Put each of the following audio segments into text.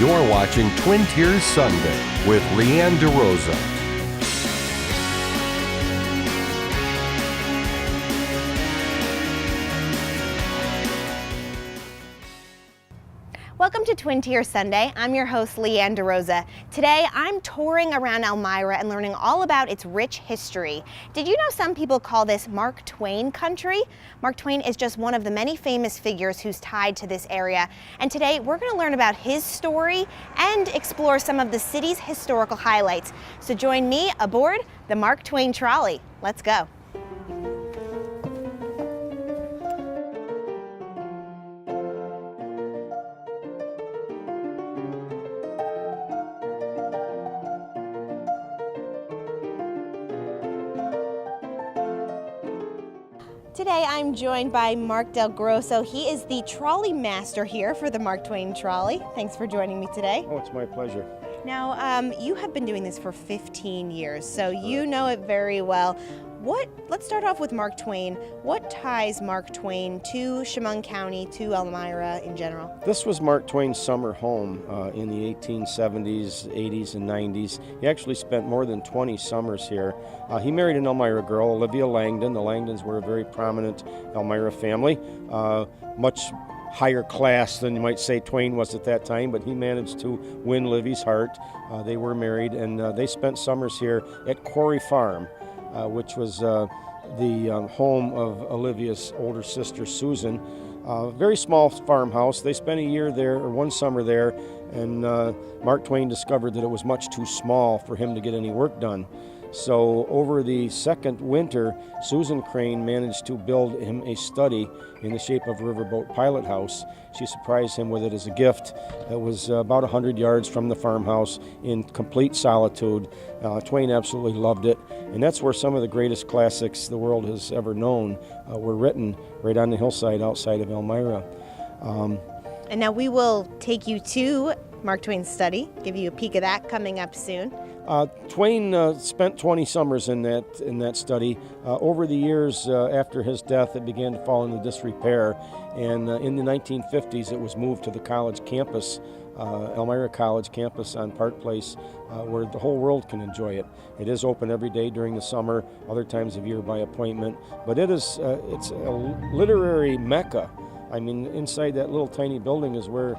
You're watching Twin Tiers Sunday with Leanne DeRosa. Welcome to Twin Tiers Sunday. I'm your host, Leanne DeRosa. Today, I'm touring around Elmira and learning all about its rich history. Did you know some people call this Mark Twain country? Mark Twain is just one of the many famous figures who's tied to this area. And today, we're going to learn about his story and explore some of the city's historical highlights. So join me aboard the Mark Twain Trolley. Let's go. Today I'm joined by Mark Del Grosso. He is the trolley master here for the Mark Twain Trolley. Thanks for joining me today. Oh, it's my pleasure. Now, you have been doing this for 15 years, so you know it very well. Let's start off with Mark Twain. What ties Mark Twain to Chemung County, to Elmira in general? This was Mark Twain's summer home in the 1870s, 80s, and 90s. He actually spent more than 20 summers here. He married an Elmira girl, Olivia Langdon. The Langdons were a very prominent Elmira family, much higher class than you might say Twain was at that time, but he managed to win Livy's heart. They were married, and they spent summers here at Quarry Farm, which was the home of Olivia's older sister, Susan. Very small farmhouse. They spent a year there, or one summer there, and Mark Twain discovered that it was much too small for him to get any work done. So over the second winter, Susan Crane managed to build him a study in the shape of a riverboat pilot house. She surprised him with it as a gift. It was about 100 yards from the farmhouse in complete solitude. Twain absolutely loved it, and that's where some of the greatest classics the world has ever known were written, right on the hillside outside of Elmira. And now we will take you to Mark Twain's study, give you a peek of that coming up soon. Twain spent 20 summers in that study. Over the years after his death, it began to fall into disrepair, and in the 1950s it was moved to the college campus, Elmira College campus on Park Place, where the whole world can enjoy it. It is open every day during the summer, other times of year by appointment, but it's a literary mecca. I mean, inside that little tiny building is where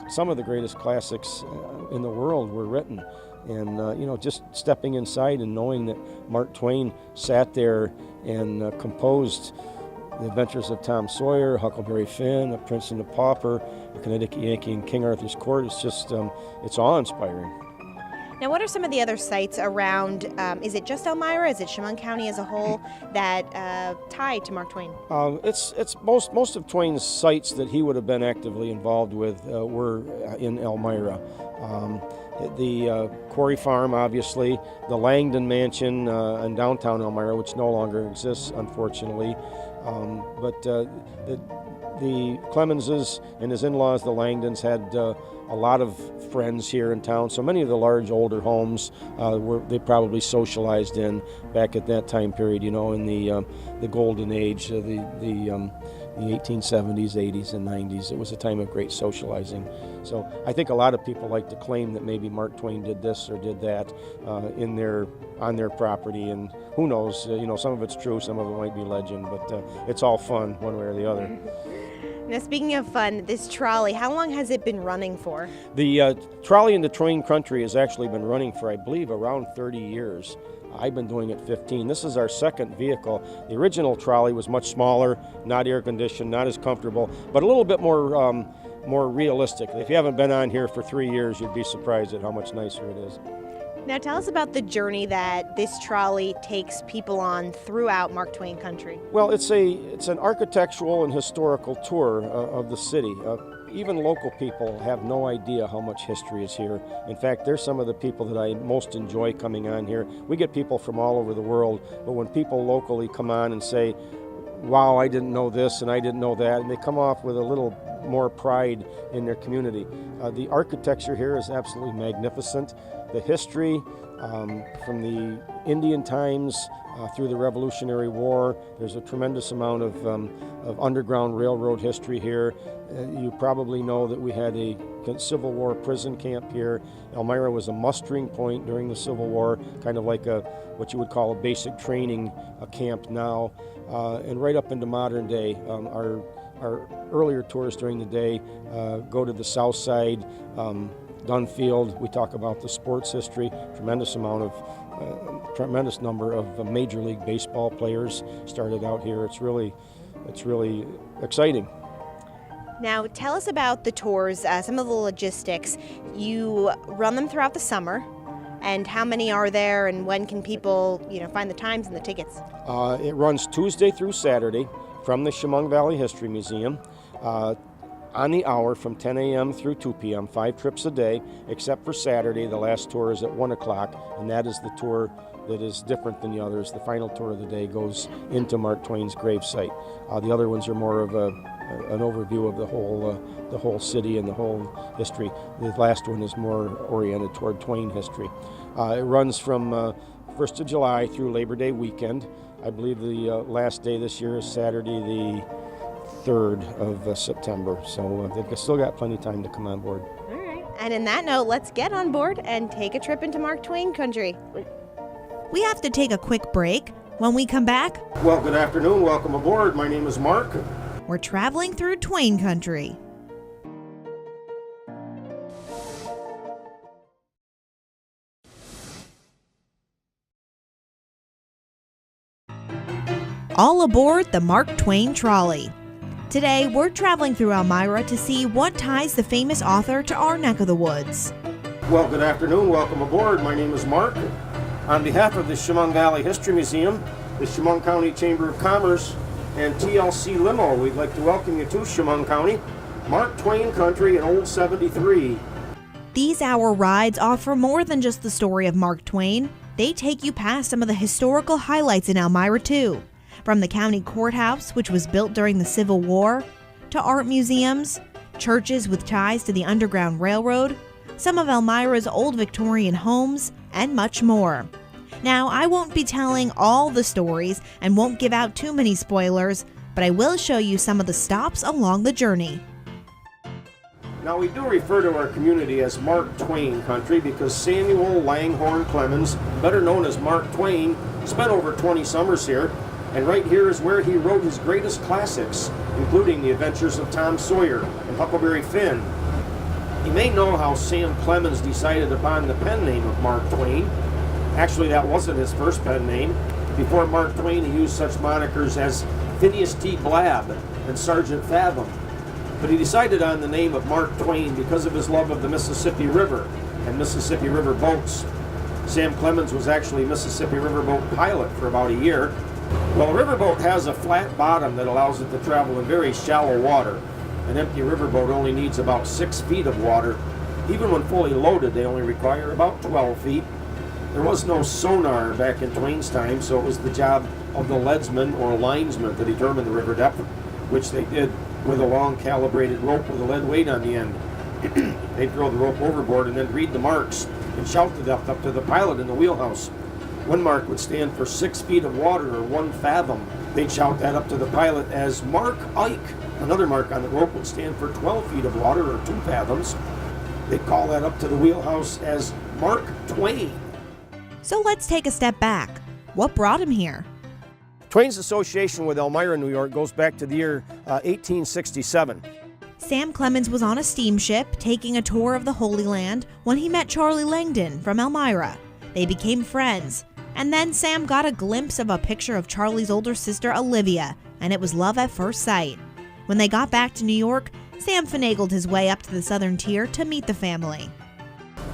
some of the greatest classics in the world were written. And, just stepping inside and knowing that Mark Twain sat there and composed The Adventures of Tom Sawyer, Huckleberry Finn, A Prince and a Pauper, A Connecticut Yankee, and King Arthur's Court, it's just, it's awe-inspiring. Now, what are some of the other sites around, is it just Elmira, is it Chemung County as a whole that tie to Mark Twain? It's most of Twain's sites that he would have been actively involved with were in Elmira. The Quarry Farm, obviously, the Langdon Mansion in downtown Elmira, which no longer exists, unfortunately. But the Clemenses and his in-laws, the Langdons, had a lot of friends here in town. So many of the large older homes they probably socialized in back at that time period, in the golden age, the 1870s, 80s, and 90s. It was a time of great socializing. So I think a lot of people like to claim that maybe Mark Twain did this or did that on their property, and who knows, some of it's true, some of it might be legend, but it's all fun one way or the other. Now, speaking of fun, this trolley, how long has it been running for? The trolley in the Twain country has actually been running for, I believe, around 30 years. I've been doing it 15. This is our second vehicle. The original trolley was much smaller, not air conditioned, not as comfortable, but a little bit more realistic. If you haven't been on here for 3 years, you'd be surprised at how much nicer it is. Now tell us about the journey that this trolley takes people on throughout Mark Twain country. Well, it's an architectural and historical tour of the city. Even local people have no idea how much history is here. In fact, they're some of the people that I most enjoy coming on here. We get people from all over the world, but when people locally come on and say, wow, I didn't know this and I didn't know that, and they come off with a little more pride in their community. The architecture here is absolutely magnificent. The history from the Indian times through the Revolutionary War, there's a tremendous amount of Underground Railroad history here. You probably know that we had a Civil War prison camp here. Elmira was a mustering point during the Civil War, kind of like what you would call a basic training camp now. And right up into modern day, our earlier tours during the day go to the south side, Dunfield. We talk about the sports history, tremendous number of Major League Baseball players started out here. It's really exciting. Now, tell us about the tours, some of the logistics. You run them throughout the summer, and how many are there, and when can people, find the times and the tickets? It runs Tuesday through Saturday from the Chemung Valley History Museum on the hour from 10 a.m. through 2 p.m., 5 trips a day, except for Saturday. The last tour is at 1 o'clock, and that is the tour that is different than the others. The final tour of the day goes into Mark Twain's gravesite. The other ones are more of an overview of the whole city and the whole history. The last one is more oriented toward Twain history. It runs from 1st of July through Labor Day weekend. I believe the last day this year is Saturday the 3rd of September, so they've still got plenty of time to come on board. All right. And in that note, let's get on board and take a trip into Mark Twain country. Great. We have to take a quick break. When we come back, Well, good afternoon. Welcome aboard. My name is Mark. we're traveling through Twain country. All aboard the Mark Twain trolley. Today, we're traveling through Elmira to see what ties the famous author to our neck of the woods. Well, good afternoon. Welcome aboard. My name is Mark. On behalf of the Chemung Valley History Museum, the Chemung County Chamber of Commerce, and TLC Limo, we'd like to welcome you to Chemung County, Mark Twain country and Old 73. These hour rides offer more than just the story of Mark Twain. They take you past some of the historical highlights in Elmira, too. From the county courthouse, which was built during the Civil War, to art museums, churches with ties to the Underground Railroad, some of Elmira's old Victorian homes, and much more. Now, I won't be telling all the stories and won't give out too many spoilers, but I will show you some of the stops along the journey. Now, we do refer to our community as Mark Twain country because Samuel Langhorne Clemens, better known as Mark Twain, spent over 20 summers here. And right here is where he wrote his greatest classics, including The Adventures of Tom Sawyer and Huckleberry Finn. You may know how Sam Clemens decided upon the pen name of Mark Twain. Actually, that wasn't his first pen name. Before Mark Twain, he used such monikers as Phineas T. Blab and Sergeant Fathom. But he decided on the name of Mark Twain because of his love of the Mississippi River and Mississippi River boats. Sam Clemens was actually a Mississippi River boat pilot for about a year. Well, a riverboat has a flat bottom that allows it to travel in very shallow water. An empty riverboat only needs about 6 feet of water. Even when fully loaded, they only require about 12 feet. There was no sonar back in Twain's time, so it was the job of the leadsman or linesman to determine the river depth, which they did with a long calibrated rope with a lead weight on the end. They'd throw the rope overboard and then read the marks and shout the depth up to the pilot in the wheelhouse. One mark would stand for 6 feet of water or 1 fathom. They'd shout that up to the pilot as Mark Ike. Another mark on the rope would stand for 12 feet of water or 2 fathoms. They'd call that up to the wheelhouse as Mark Twain. So let's take a step back. What brought him here? Twain's association with Elmira, New York goes back to the year 1867. Sam Clemens was on a steamship taking a tour of the Holy Land when he met Charlie Langdon from Elmira. They became friends, and then Sam got a glimpse of a picture of Charlie's older sister Olivia, and it was love at first sight. When they got back to New York, Sam finagled his way up to the southern tier to meet the family.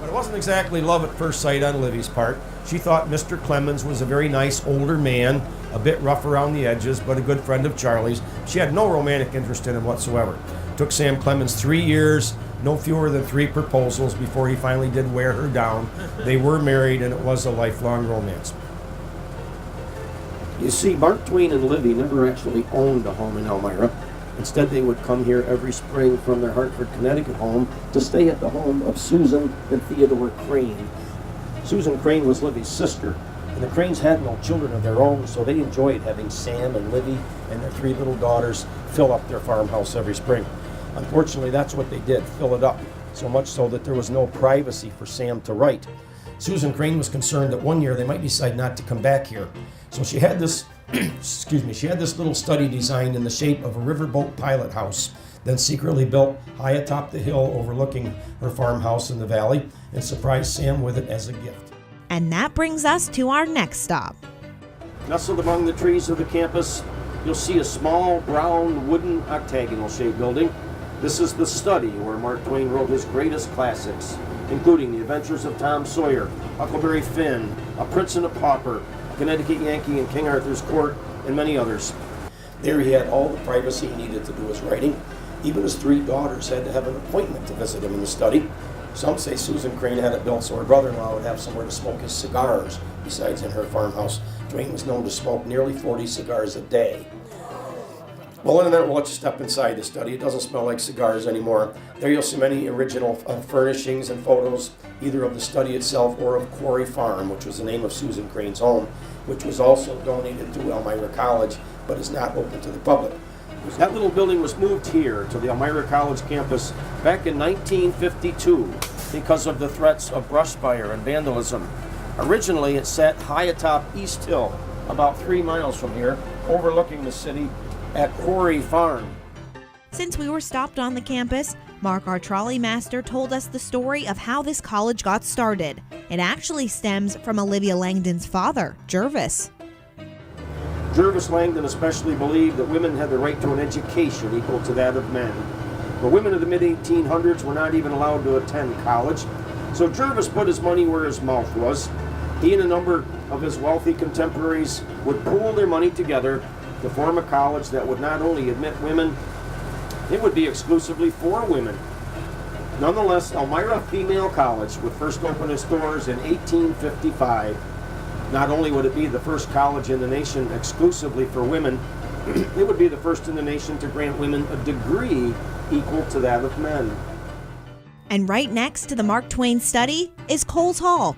But it wasn't exactly love at first sight on Livy's part. She thought Mr. Clemens was a very nice older man, a bit rough around the edges, but a good friend of Charlie's. She had no romantic interest in him whatsoever. It took Sam Clemens 3 years, no fewer than 3 proposals before he finally did wear her down. They were married, and it was a lifelong romance. You see, Mark Twain and Livy never actually owned a home in Elmira. Instead, they would come here every spring from their Hartford, Connecticut home to stay at the home of Susan and Theodore Crane. Susan Crane was Livy's sister, and the Cranes had no children of their own, so they enjoyed having Sam and Livy and their 3 little daughters fill up their farmhouse every spring. Unfortunately, that's what they did, fill it up, so much so that there was no privacy for Sam to write. Susan Crane was concerned that one year they might decide not to come back here. So she had this, she had this little study designed in the shape of a riverboat pilot house, then secretly built high atop the hill overlooking her farmhouse in the valley, and surprised Sam with it as a gift. And that brings us to our next stop. Nestled among the trees of the campus, you'll see a small brown wooden octagonal-shaped building. This is the study where Mark Twain wrote his greatest classics, including The Adventures of Tom Sawyer, Huckleberry Finn, A Prince and a Pauper, A Connecticut Yankee in King Arthur's Court, and many others. There he had all the privacy he needed to do his writing. Even his 3 daughters had to have an appointment to visit him in the study. Some say Susan Crane had it built so her brother-in-law would have somewhere to smoke his cigars. Besides, in her farmhouse, Twain was known to smoke nearly 40 cigars a day. Well, in a minute, we'll let you step inside the study. It doesn't smell like cigars anymore. There you'll see many original furnishings and photos, either of the study itself or of Quarry Farm, which was the name of Susan Crane's home, which was also donated to Elmira College, but is not open to the public. That little building was moved here to the Elmira College campus back in 1952 because of the threats of brush fire and vandalism. Originally, it sat high atop East Hill, about 3 miles from here, overlooking the city at Quarry Farm. Since we were stopped on the campus, Mark, our trolley master, told us the story of how this college got started. It actually stems from Olivia Langdon's father, Jervis. Jervis Langdon especially believed that women had the right to an education equal to that of men. The women of the mid-1800s were not even allowed to attend college, so Jervis put his money where his mouth was. He and a number of his wealthy contemporaries would pool their money together to form a college that would not only admit women, it would be exclusively for women. Nonetheless, Elmira Female College would first open its doors in 1855. Not only would it be the first college in the nation exclusively for women, it would be the first in the nation to grant women a degree equal to that of men. And right next to the Mark Twain study is Coles Hall.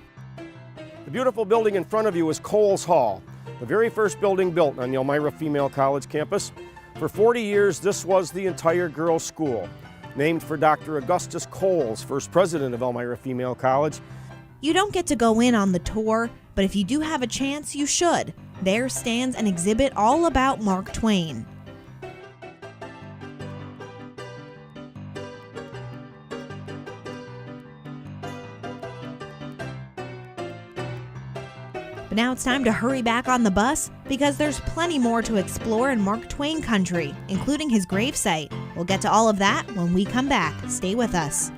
The beautiful building in front of you is Coles Hall, the very first building built on the Elmira Female College campus. For 40 years, this was the entire girls' school, named for Dr. Augustus Coles, first president of Elmira Female College. You don't get to go in on the tour, but if you do have a chance, you should. There stands an exhibit all about Mark Twain. But now it's time to hurry back on the bus because there's plenty more to explore in Mark Twain country, including his gravesite. We'll get to all of that when we come back. Stay with us.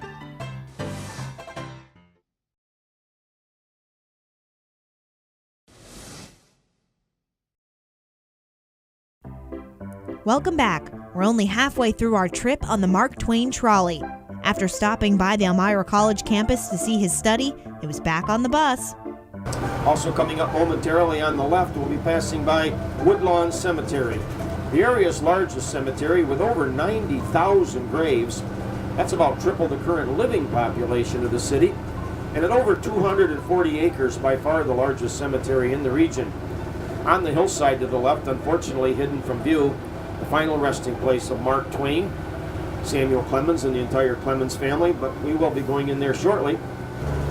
Welcome back. We're only halfway through our trip on the Mark Twain trolley. After stopping by the Elmira College campus to see his study, it was back on the bus. Also coming up momentarily on the left, we'll be passing by Woodlawn Cemetery, the area's largest cemetery with over 90,000 graves. That's about triple the current living population of the city, and at over 240 acres, by far the largest cemetery in the region. On the hillside to the left, unfortunately hidden from view, the final resting place of Mark Twain, Samuel Clemens, and the entire Clemens family, but we will be going in there shortly.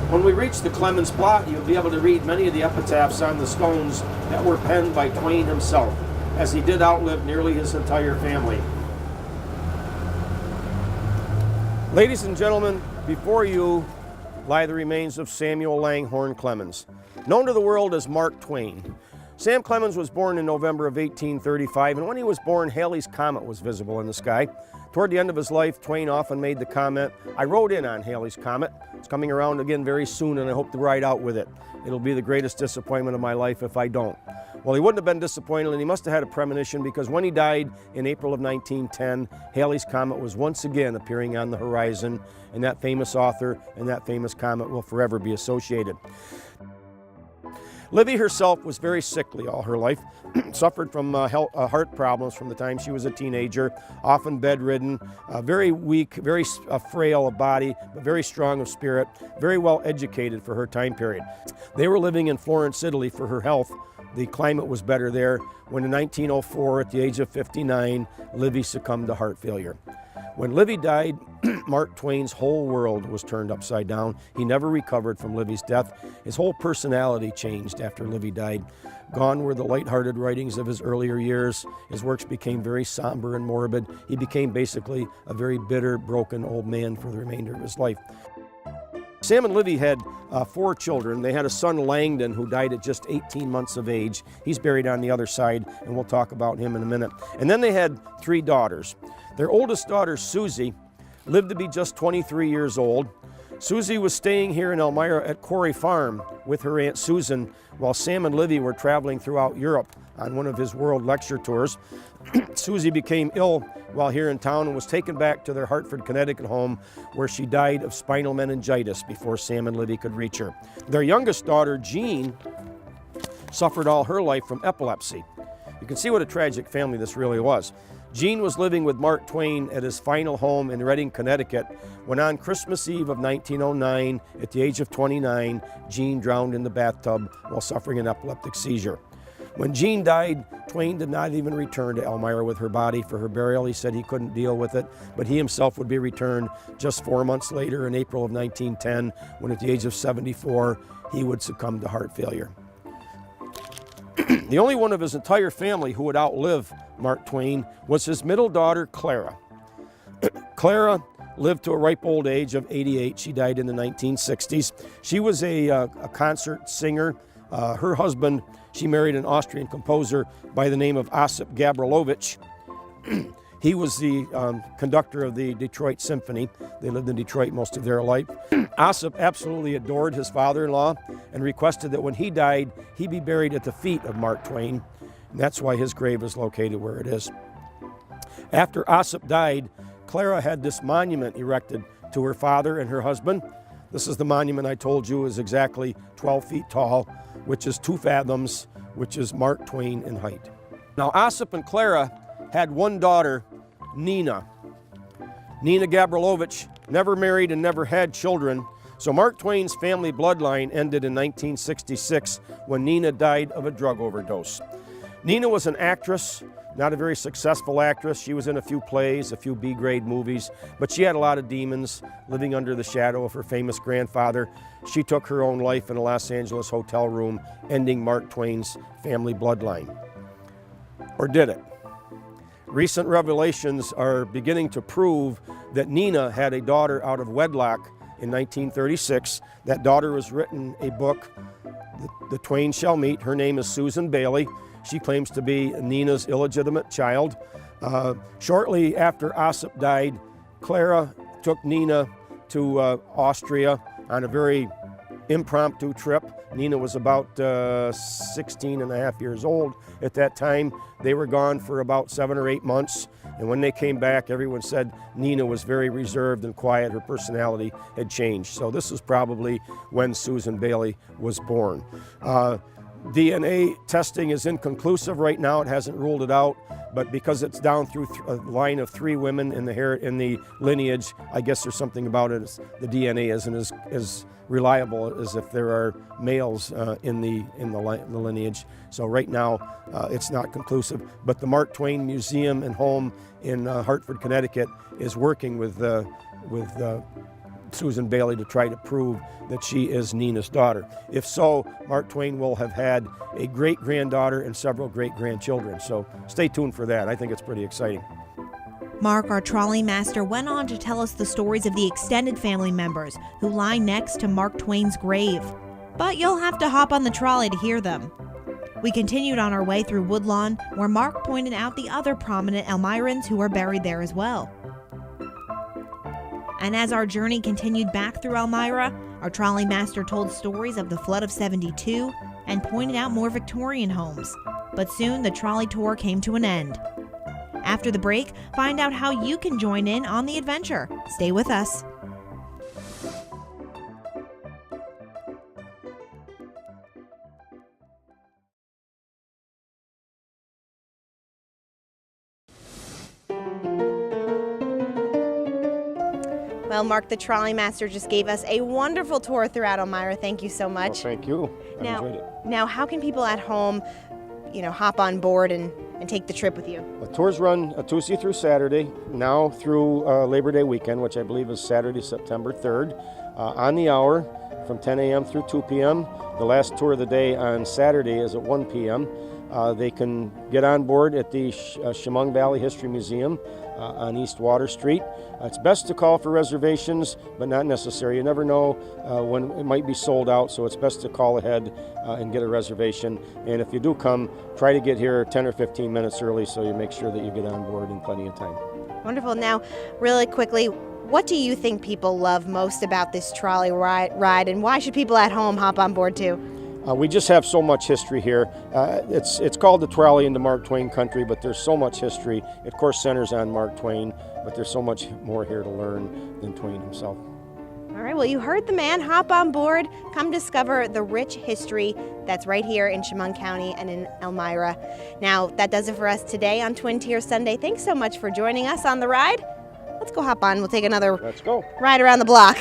When we reach the Clemens plot, you'll be able to read many of the epitaphs on the stones that were penned by Twain himself, as he did outlive nearly his entire family. Ladies and gentlemen, before you lie the remains of Samuel Langhorne Clemens, known to the world as Mark Twain. Sam Clemens was born in November of 1835, and when he was born, Halley's Comet was visible in the sky. Toward the end of his life, Twain often made the comment, "I rode in on Halley's Comet. It's coming around again very soon, and I hope to ride out with it. It'll be the greatest disappointment of my life if I don't." Well, he wouldn't have been disappointed, and he must have had a premonition, because when he died in April of 1910, Halley's Comet was once again appearing on the horizon, and that famous author and that famous comet will forever be associated. Livy herself was very sickly all her life, suffered from heart problems from the time she was a teenager, often bedridden, very weak, very frail of body, but very strong of spirit, very well educated for her time period. They were living in Florence, Italy for her health. The climate was better there when in 1904, at the age of 59, Livy succumbed to heart failure. When Livy died, Mark Twain's whole world was turned upside down. He never recovered from Livy's death. His whole personality changed after Livy died. Gone were the lighthearted writings of his earlier years. His works became very somber and morbid. He became basically a very bitter, broken old man for the remainder of his life. Sam and Livy had 4 children. They had a son, Langdon, who died at just 18 months of age. He's buried on the other side, and we'll talk about him in a minute. And then they had 3 daughters. Their oldest daughter, Susie, lived to be just 23 years old. Susie was staying here in Elmira at Quarry Farm with her Aunt Susan while Sam and Livy were traveling throughout Europe on one of his world lecture tours. Susie became ill while here in town and was taken back to their Hartford, Connecticut home, where she died of spinal meningitis before Sam and Livy could reach her. Their youngest daughter, Jean, suffered all her life from epilepsy. You can see what a tragic family this really was. Jean was living with Mark Twain at his final home in Reading, Connecticut, when on Christmas Eve of 1909, at the age of 29, Jean drowned in the bathtub while suffering an epileptic seizure. When Jean died, Twain did not even return to Elmira with her body for her burial. He said he couldn't deal with it, but he himself would be returned just 4 months later in April of 1910, when at the age of 74, he would succumb to heart failure. The only one of his entire family who would outlive Mark Twain was his middle daughter, Clara. Clara lived to a ripe old age of 88. She died in the 1960s. She was a concert singer. Her husband, she married an Austrian composer by the name of Osip Gabrilowicz. He was the conductor of the Detroit Symphony. They lived in Detroit most of their life. Osip absolutely adored his father-in-law and requested that when he died, he be buried at the feet of Mark Twain. And that's why his grave is located where it is. After Osip died, Clara had this monument erected to her father and her husband. This is the monument I told you is exactly 12 feet tall, which is 2 fathoms, which is Mark Twain in height. Now, Osip and Clara had one daughter, Nina. Nina Gabrilowicz never married and never had children, so Mark Twain's family bloodline ended in 1966 when Nina died of a drug overdose. Nina was an actress, not a very successful actress. She was in a few plays, a few B-grade movies, but she had a lot of demons living under the shadow of her famous grandfather. She took her own life in a Los Angeles hotel room, ending Mark Twain's family bloodline. Or did it? Recent revelations are beginning to prove that Nina had a daughter out of wedlock in 1936. That daughter has written a book, The Twain Shall Meet. Her name is Susan Bailey. She claims to be Nina's illegitimate child. Shortly after Osip died, Clara took Nina to Austria on a very impromptu trip. Nina was about 16 and a half years old at that time. They were gone for about 7 or 8 months, and when they came back, everyone said Nina was very reserved and quiet. Her personality had changed. So this is probably when Susan Bailey was born. DNA testing is inconclusive right now. It hasn't ruled it out, but because it's down through a line of 3 women in the lineage, I guess there's something about it. The DNA isn't as reliable as if there are males in the lineage. So right now, it's not conclusive. But the Mark Twain Museum and Home in Hartford, Connecticut, is working with Susan Bailey to try to prove that she is Nina's daughter. If so, Mark Twain will have had a great-granddaughter and several great-grandchildren. So stay tuned for that. I think it's pretty exciting. Mark, our trolley master, went on to tell us the stories of the extended family members who lie next to Mark Twain's grave. But you'll have to hop on the trolley to hear them. We continued on our way through Woodlawn, where Mark pointed out the other prominent Elmirans who are buried there as well. And as our journey continued back through Elmira, our trolley master told stories of the flood of '72 and pointed out more Victorian homes. But soon the trolley tour came to an end. After the break, find out how you can join in on the adventure. Stay with us. Well, Mark, the trolley master, just gave us a wonderful tour throughout Elmira. Thank you so Well, much. thank you. I enjoyed it. Now, how can people at home, hop on board and take the trip with you? The tours run Tuesday through Saturday, now through Labor Day weekend, which I believe is Saturday, September 3rd, on the hour from 10 a.m. through 2 p.m. The last tour of the day on Saturday is at 1 p.m. They can get on board at the Chemung Valley History Museum on East Water Street. It's best to call for reservations, but not necessary. You never know when it might be sold out, so it's best to call ahead and get a reservation. And if you do come, try to get here 10 or 15 minutes early so you make sure that you get on board in plenty of time. Wonderful. Now, really quickly, what do you think people love most about this trolley ride, and why should people at home hop on board too? We just have so much history here. It's called the Trolley into Mark Twain country, but there's so much history. It, of course, centers on Mark Twain, but there's so much more here to learn than Twain himself. All right, well, you heard the man. Hop on board. Come discover the rich history that's right here in Chemung County and in Elmira. Now, that does it for us today on Twin Tiers Sunday. Thanks so much for joining us on the ride. Let's go hop on. We'll take another Let's go. ride around the block.